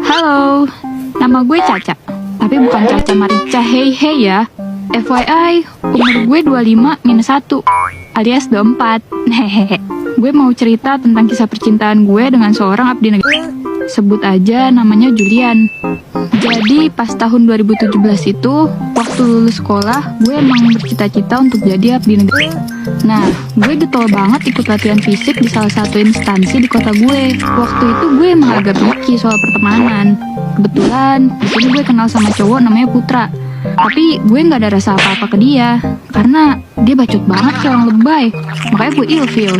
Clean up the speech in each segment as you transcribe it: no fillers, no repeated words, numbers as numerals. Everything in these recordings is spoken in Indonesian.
Halo, nama gue Caca. Tapi bukan Caca Marica hei ya. FYI, umur gue 25-1 alias 24. Hehehe. Gue mau cerita tentang kisah percintaan gue dengan seorang abdi negara. Sebut aja namanya Julian. Jadi pas tahun 2017 itu, waktu lulus sekolah, gue emang bercita-cita untuk jadi abdi negara. Nah, gue getol banget ikut latihan fisik di salah satu instansi di kota gue. Waktu itu gue emang agak picky soal pertemanan. Kebetulan, di sini gue kenal sama cowok namanya Putra. Tapi gue nggak ada rasa apa-apa ke dia, karena dia bacot banget kayak orang lebay. Makanya gue ilfeel.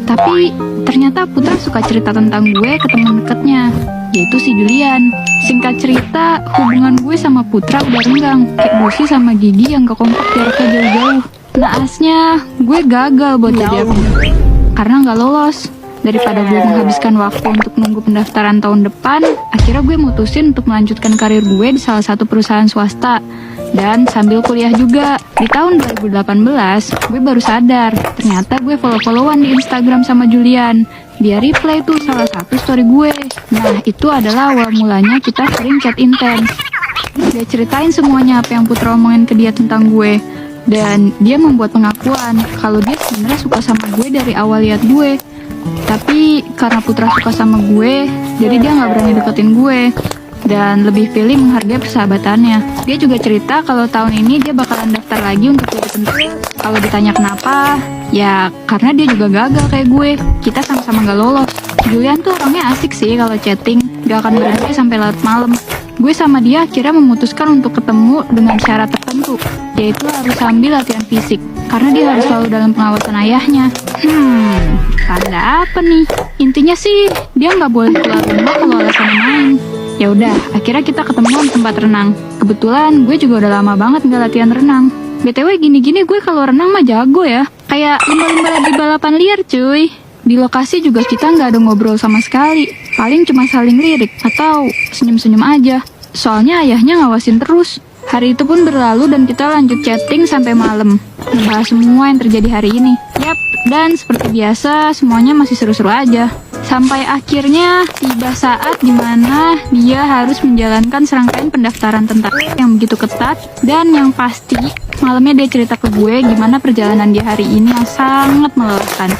Tapi ternyata Putra suka cerita tentang gue ke teman dekatnya, yaitu si Julian. Singkat cerita, hubungan gue sama Putra udah renggang, kayak Busi sama Gigi yang gak kompak jaraknya jauh-jauh. Naasnya, gue gagal buat jadi abdi karena gak lolos. Daripada gue menghabiskan waktu untuk nunggu pendaftaran tahun depan, akhirnya gue mutusin untuk melanjutkan karir gue di salah satu perusahaan swasta. Dan sambil kuliah juga. Di tahun 2018, gue baru sadar, ternyata gue follow-followan di Instagram sama Julian. Dia reply tuh salah satu story gue. Nah, itu adalah awal mulanya kita sering chat intens. Dia ceritain semuanya apa yang Putra omongin ke dia tentang gue. Dan dia membuat pengakuan kalau dia sebenarnya suka sama gue dari awal lihat gue. Tapi karena Putra suka sama gue, jadi dia gak berani deketin gue dan lebih pilih menghargai persahabatannya. Dia juga cerita kalau tahun ini dia bakalan daftar lagi untuk jadi tentara. Kalau ditanya kenapa, ya karena dia juga gagal kayak gue. Kita sama-sama gak lolos. Julian tuh orangnya asik sih kalau chatting, gak akan berhenti sampai larut malam. Gue sama dia akhirnya memutuskan untuk ketemu dengan syarat tertentu, yaitu harus sambil latihan fisik, karena dia harus selalu dalam pengawasan ayahnya. Tanda apa nih? Intinya sih, dia nggak boleh keluar rumah kalau alasannya main. Ya udah, akhirnya kita ketemu di tempat renang. Kebetulan gue juga udah lama banget nggak latihan renang. BTW gini-gini gue kalau renang mah jago ya. Kayak lumba-lumba lagi balapan liar cuy. Di lokasi juga kita nggak ada ngobrol sama sekali. Paling cuma saling lirik atau senyum-senyum aja. Soalnya ayahnya ngawasin terus. Hari itu pun berlalu dan kita lanjut chatting sampai malam. Ngebahas semua yang terjadi hari ini. Yap, dan seperti biasa semuanya masih seru-seru aja. Sampai akhirnya tiba saat dimana dia harus menjalankan serangkaian pendaftaran tentara yang begitu ketat. Dan yang pasti malamnya dia cerita ke gue gimana perjalanan dia hari ini yang sangat melelahkan.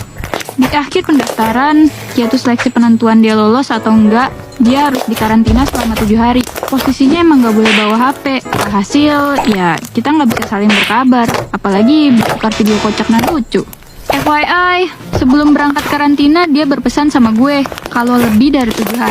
Di akhir pendaftaran, yaitu seleksi penentuan dia lolos atau enggak, dia harus dikarantina selama 7 hari. Posisinya emang gak boleh bawa HP. Hasil, ya kita gak bisa saling berkabar. Apalagi bertukar video kocak dan lucu. FYI, sebelum berangkat karantina, dia berpesan sama gue kalau lebih dari 7 hari